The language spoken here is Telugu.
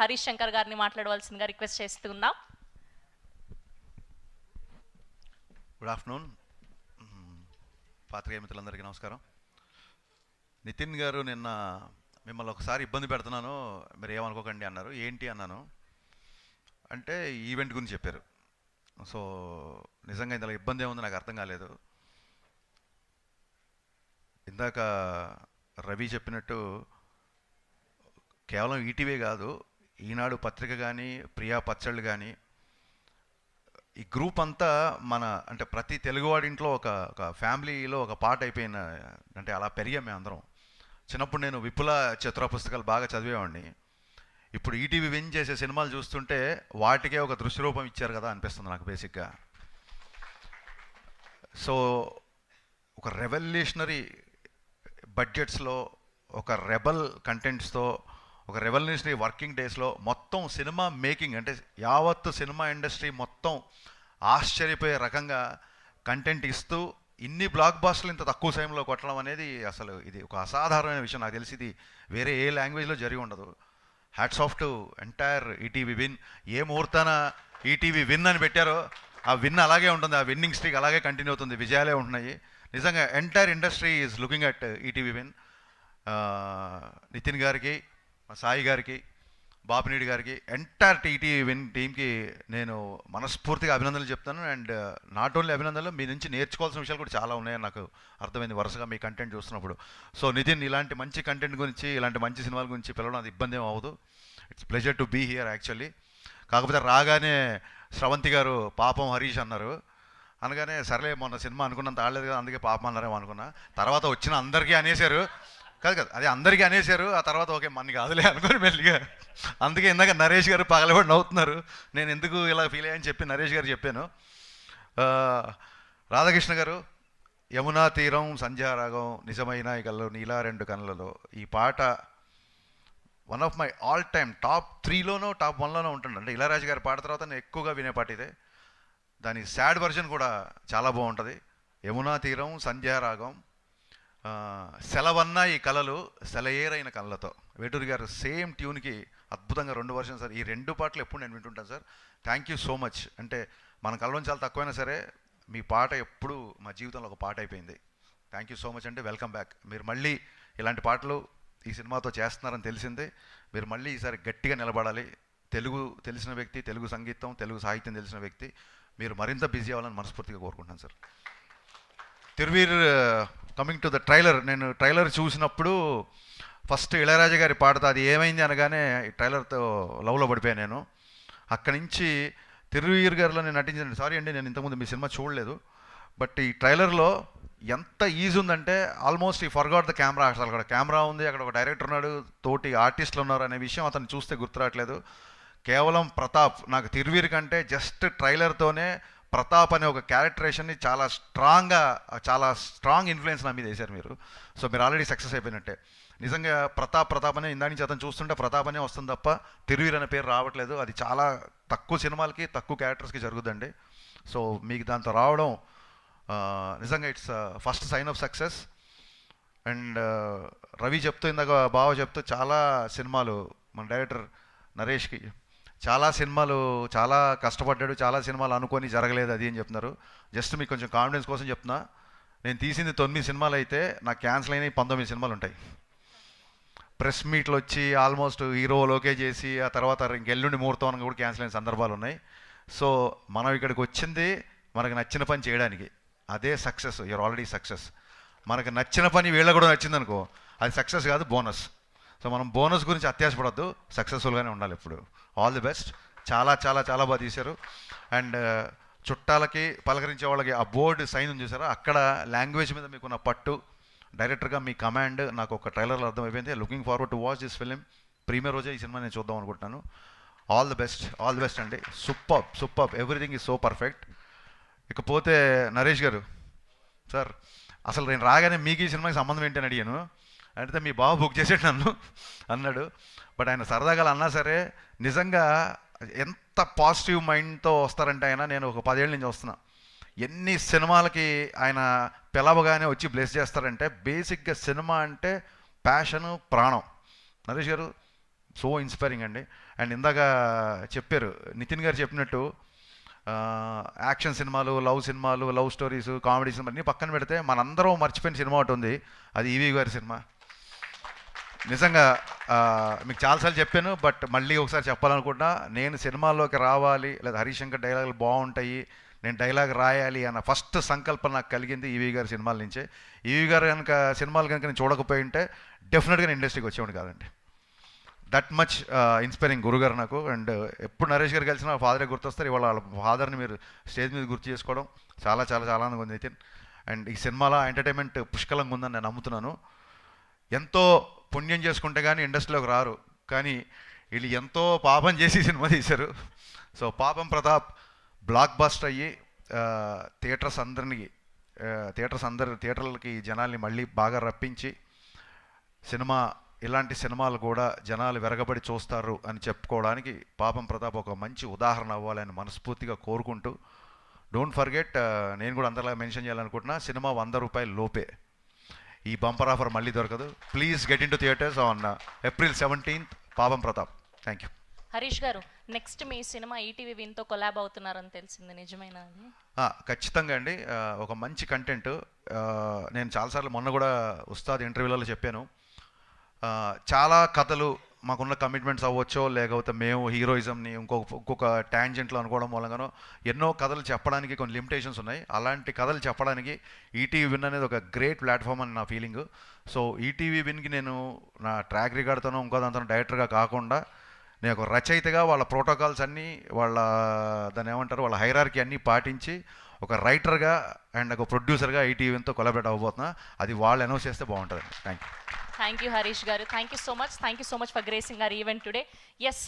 హరీష్ శంకర్ గారిని మాట్లాడవలసిందిగా రిక్వెస్ట్ చేస్తున్నాం. గుడ్ ఆఫ్టర్నూన్ పాత్రికేయ మిత్రులందరికీ నమస్కారం. నితిన్ గారు నిన్న మిమ్మల్ని ఒకసారి ఇబ్బంది పెడుతున్నాను మీరు ఏమనుకోకండి అన్నారు. ఏంటి అన్నాను అంటే ఈవెంట్ గురించి చెప్పారు. సో నిజంగా ఇందులో ఇబ్బంది ఏముంది నాకు అర్థం కాలేదు. ఇందాక రవి చెప్పినట్టు కేవలం ఈటీవీ కాదు, ఈనాడు పత్రిక కానీ ప్రియా పచ్చళ్ళు కానీ ఈ గ్రూప్ అంతా మన అంటే ప్రతి తెలుగువాడింట్లో ఒక ఫ్యామిలీలో ఒక పార్ట్ అయిపోయిన, అంటే అలా పెరిగాం మేము అందరం. చిన్నప్పుడు నేను విపుల చతుర పుస్తకాలు బాగా చదివేవాడిని. ఇప్పుడు ఈటీవీ విన్ చేసే సినిమాలు చూస్తుంటే వాటికే ఒక దృశ్యరూపం ఇచ్చారు కదా అనిపిస్తుంది నాకు బేసిక్గా. సో ఒక రెవల్యూషనరీ బడ్జెట్స్లో, ఒక రెబల్ కంటెంట్స్తో, ఒక రెవల్యూషనరీ వర్కింగ్ డేస్లో మొత్తం సినిమా మేకింగ్ అంటే యావత్తు సినిమా ఇండస్ట్రీ మొత్తం ఆశ్చర్యపోయే రకంగా కంటెంట్ ఇస్తూ ఇన్ని బ్లాక్ బాస్టర్లు ఇంత తక్కువ సమయంలో కొట్టడం అనేది అసలు ఇది ఒక అసాధారణమైన విషయం. నాకు తెలిసి ఇది వేరే ఏ లాంగ్వేజ్లో జరిగి ఉండదు. Hats off to entire ETV Win. ఏ ముహూర్తాన ఈటీవీ విన్ అని పెట్టారో ఆ విన్ అలాగే ఉంటుంది, ఆ విన్నింగ్ స్ట్రీక్ అలాగే కంటిన్యూ అవుతుంది, విజయాలే ఉంటున్నాయి. నిజంగా entire industry is looking at ETV win. Nitin గారికి, సాయి గారికి, బాపినీడి గారికి, ఎంటైర్ ఈటీవీ విన్ టీమ్కి నేను మనస్ఫూర్తిగా అభినందనలు చెప్తాను. అండ్ నాట్ ఓన్లీ అభినందనలు, మీ నుంచి నేర్చుకోవాల్సిన విషయాలు కూడా చాలా ఉన్నాయని నాకు అర్థమైంది వరుసగా మీ కంటెంట్ చూస్తున్నప్పుడు. సో నితిన్, ఇలాంటి మంచి కంటెంట్ గురించి, ఇలాంటి మంచి సినిమాల గురించి పిలవడం అది ఇబ్బంది ఏం అవ్వదు. It's pleasure to be here actually. కాకపోతే రాగానే స్రవంతి గారు పాపం హరీష్ అన్నారు. అనగానే సరేలే మొన్న సినిమా అనుకున్నంత ఆడలేదు కదా అందుకే పాపం అన్నారేమో అనుకున్నా. తర్వాత వచ్చిన అందరికీ అనేశారు, కాదు అదే అందరికీ అనేశారు. ఆ తర్వాత ఓకే మన్ని కాదులే అనుకుని మెల్లిగా. అందుకే ఇందాక నరేష్ గారు పగలబడి నవ్వుతున్నారు. నేను ఎందుకు ఇలా ఫీల్ అయ్యని చెప్పి నరేష్ గారు చెప్పాను. రాధాకృష్ణ గారు, యమునా తీరం, సంధ్యారాగం, నిజమైన ఇకల్లో, నీలా రెండు కళ్ళలో, ఈ పాట one of my all time top 3లోనో టాప్ 1లోనో ఉంటుంది. అంటే ఇళయరాజా గారి పాట తర్వాత నేను ఎక్కువగా వినే పాట ఇదే. దాని సాడ్ వర్జన్ కూడా చాలా బాగుంటుంది. యమునా తీరం, సంధ్యారాగం, సెలవన్న ఈ కళలు, సెలయేరైన కళ్ళతో, వేటూరి గారు సేమ్ ట్యూన్కి అద్భుతంగా 2 వర్షన్స్ సార్. ఈ 2 పాటలు ఎప్పుడు నేను వింటుంటాను sir. Thank you so much. అంటే మన కళ్ళలో చాలా తక్కువైనా సరే మీ పాట ఎప్పుడు మా జీవితంలో ఒక పాట అయిపోయింది. థ్యాంక్ యూ సో మచ్ అండి. Welcome back. మీరు మళ్ళీ ఇలాంటి పాటలు ఈ సినిమాతో చేస్తున్నారని తెలిసిందే. మీరు మళ్ళీ ఈసారి గట్టిగా నిలబడాలి. తెలుగు తెలిసిన వ్యక్తి, తెలుగు సంగీతం, తెలుగు సాహిత్యం తెలిసిన వ్యక్తి, మీరు మరింత బిజీ అవ్వాలని మనస్ఫూర్తిగా కోరుకుంటున్నాను sir. Thiruveer, coming to the trailer, నేను ట్రైలర్ చూసినప్పుడు ఫస్ట్ ఇళయరాజా గారి పాటతో అది ఏమైంది అనగానే ఈ ట్రైలర్తో లవ్లో పడిపోయాను నేను. అక్కడి నుంచి తిరువీర్ గారిలో నేను నటించాను. సారీ అండి, నేను ఇంతకుముందు మీ సినిమా చూడలేదు. బట్ ఈ ట్రైలర్లో ఎంత ఈజీ ఉందంటే ఆల్మోస్ట్ ఈ ఫర్గాట్ ద కెమెరా. అసలు అక్కడ కెమెరా ఉంది, అక్కడ ఒక డైరెక్టర్ ఉన్నాడు, తోటి ఆర్టిస్టులు ఉన్నారు అనే విషయం అతను చూస్తే గుర్తురావట్లేదు. కేవలం ప్రతాప్, నాకు తిరువీర్ కంటే జస్ట్ ట్రైలర్తోనే ప్రతాప్ అనే ఒక క్యారెక్టరేషన్ని చాలా స్ట్రాంగ్ ఇన్ఫ్లుయెన్స్ నా మీద వేశారు మీరు. సో మీరు ఆల్రెడీ సక్సెస్ అయిపోయినట్టే. నిజంగా ప్రతాప్ అనే ఇందా నుంచి అతను చూస్తుంటే ప్రతాప్ అనే వస్తుంది తప్ప తిరువీర్ అనే పేరు రావట్లేదు. అది చాలా తక్కువ సినిమాలకి, తక్కువ క్యారెక్టర్స్కి జరుగుతుందండి. సో మీకు దాంతో రావడం నిజంగా it's first sign of success. And Ravi చెప్తూ, ఇందాక బావ చెప్తూ, చాలా సినిమాలు మన డైరెక్టర్ నరేష్కి చాలా సినిమాలు చాలా కష్టపడ్డాడు, చాలా సినిమాలు అనుకొని జరగలేదు అది అని చెప్తున్నారు. జస్ట్ మీకు కొంచెం కాన్ఫిడెన్స్ కోసం చెప్తున్నా, నేను తీసింది 9 సినిమాలు అయితే నాకు క్యాన్సిల్ అయినవి 19 సినిమాలు ఉంటాయి. ప్రెస్ మీట్లు వచ్చి ఆల్మోస్ట్ హీరోలోకే చేసి ఆ తర్వాత ఇంకెల్లుండి ముహూర్తం అని కూడా క్యాన్సిల్ అయిన సందర్భాలు ఉన్నాయి. సో మనం ఇక్కడికి వచ్చింది మనకు నచ్చిన పని చేయడానికి, అదే సక్సెస్. You're already success. మనకు నచ్చిన పని వీళ్ళ కూడా నచ్చిందనుకో, అది సక్సెస్ కాదు, బోనస్. సో మనం బోనస్ గురించి అత్యాశపడద్దు, సక్సెస్ఫుల్గానే ఉండాలి ఎప్పుడు. All the best. చాలా చాలా చాలా బాగా తీశారు. అండ్ చుట్టాలకి, పలకరించే వాళ్ళకి ఆ బోర్డు సైన్ ఉంది చూసారా, అక్కడ లాంగ్వేజ్ మీద మీకున్న పట్టు, డైరెక్టర్గా మీ కమాండ్ నాకు ఒక ట్రైలర్లో అర్థమైపోయింది. Looking forward to watch this film. Premiere రోజే ఈ సినిమా నేను చూద్దాం అనుకుంటున్నాను. All the best, all the best అండి. Super, everything is so perfect. ఇకపోతే నరేష్ గారు సార్, అసలు నేను రాగానే మీకు ఈ సినిమాకి సంబంధం ఏంటి అని అడిగాను. అంటే మీ బావ బుక్ చేసేట నన్ను అన్నాడు. బట్ ఆయన సరదాగా అన్నా సరే నిజంగా ఎంత పాజిటివ్ మైండ్తో వస్తారంటే ఆయన, నేను ఒక 10 ఏళ్ళ నుంచి వస్తున్నా, ఎన్ని సినిమాలకి ఆయన పిలవగానే వచ్చి బ్లెస్ చేస్తారంటే, బేసిక్గా సినిమా అంటే ప్యాషను, ప్రాణం. నరేష్ గారు సో ఇన్స్పైరింగ్ అండి. అండ్ ఇందాక చెప్పారు నితిన్ గారు చెప్పినట్టు యాక్షన్ సినిమాలు, లవ్ సినిమాలు, లవ్ స్టోరీస్, కామెడీ సినిమా అన్నీ పక్కన పెడితే మనందరం మర్చిపోయిన సినిమా ఒకటి ఉంది, అది ఈవీ గారి సినిమా. నిజంగా మీకు చాలాసార్లు చెప్పాను, బట్ మళ్ళీ ఒకసారి చెప్పాలనుకుంటున్నా. నేను సినిమాల్లోకి రావాలి లేదా హరీష్ శంకర్ డైలాగులు బాగుంటాయి, నేను డైలాగ్ రాయాలి అన్న ఫస్ట్ సంకల్పం నాకు కలిగింది ఈవీ గారి సినిమాల నుంచే. ఈవీ గారు కనుక సినిమాలు కనుక నేను చూడకపోయి ఉంటే డెఫినెట్గా నేను ఇండస్ట్రీకి వచ్చేవాడు కాదండి. దట్ మచ్ ఇన్స్పైరింగ్ గురుగారు నాకు. అండ్ ఎప్పుడు నరేష్ గారు కలిసిన ఫాదరే గుర్తొస్తారు. ఇవాళ వాళ్ళ ఫాదర్ని మీరు స్టేజ్ మీద గుర్తు చేసుకోవడం చాలా చాలా చాలా ఆనందంగా ఉంది నితిన్. అండ్ ఈ సినిమాలో ఎంటర్టైన్మెంట్ పుష్కలంగా ఉందని నేను నమ్ముతున్నాను. ఎంతో పుణ్యం చేసుకుంటే కానీ ఇండస్ట్రీలోకి రారు, కానీ వీళ్ళు ఎంతో పాపం చేసి సినిమా తీశారు. సో పాపం ప్రతాప్ బ్లాక్ బస్టర్ అయ్యి థియేటర్లకి జనాల్ని మళ్ళీ బాగా రప్పించి ఇలాంటి సినిమాలు కూడా జనాలు వెరగబడి చూస్తారు అని చెప్పుకోవడానికి పాపం ప్రతాప్ ఒక మంచి ఉదాహరణ అవ్వాలని మనస్ఫూర్తిగా కోరుకుంటూ, డోంట్ ఫర్గెట్, నేను కూడా అందరిలా మెన్షన్ చేయాలనుకుంటున్నా, సినిమా 100 రూపాయల లోపే. ఈ బంపర్ ఆఫర్ మళ్ళీ దొరకదు. Please get in to theaters on April 17th. పాపం ప్రతాప్. Thank you. హరీష్ గారు, నెక్స్ట్ మీ సినిమా ఈటీవీ విన్తో కొలాబ్ అవుతున్నారని తెలిసింది, నిజమేనా అది? ఖచ్చితంగా అండి. ఒక మంచి కంటెంట్. నేను చాలాసార్లు మొన్న కూడా ఉస్తాద్ ఇంటర్వ్యూలలో చెప్పాను, చాలా కథలు మాకున్న కమిట్మెంట్స్ అవ్వచ్చో, లేకపోతే మేము హీరోయిజంని ఇంకొక ట్యాంజెంట్లో అనుకోవడం మూలంగానో ఎన్నో కథలు చెప్పడానికి కొన్ని లిమిటేషన్స్ ఉన్నాయి. అలాంటి కథలు చెప్పడానికి ఈటీవీ విన్ అనేది ఒక గ్రేట్ ప్లాట్ఫామ్ అని నా ఫీలింగ్. సో ఈటీవీ విన్కి నేను నా ట్రాక్ రికార్డ్తోనో ఇంకో దాంతో డైరెక్టర్గా కాకుండా నేను ఒక రచయితగా వాళ్ళ ప్రోటోకాల్స్ అన్నీ, దాన్ని ఏమంటారు, వాళ్ళ హైరార్కీ అన్నీ పాటించి ఒక రైటర్గా అండ్ ఒక ప్రొడ్యూసర్గా ఈటీవీ విన్తో కొలాబరేట్ అవ్వబోతున్నా. అది వాళ్ళు అనౌన్స్ చేస్తే బాగుంటుందండి. Thank you. Thank you Harish గారు. Thank you so much. Thank you so much for gracing our event today. Yes.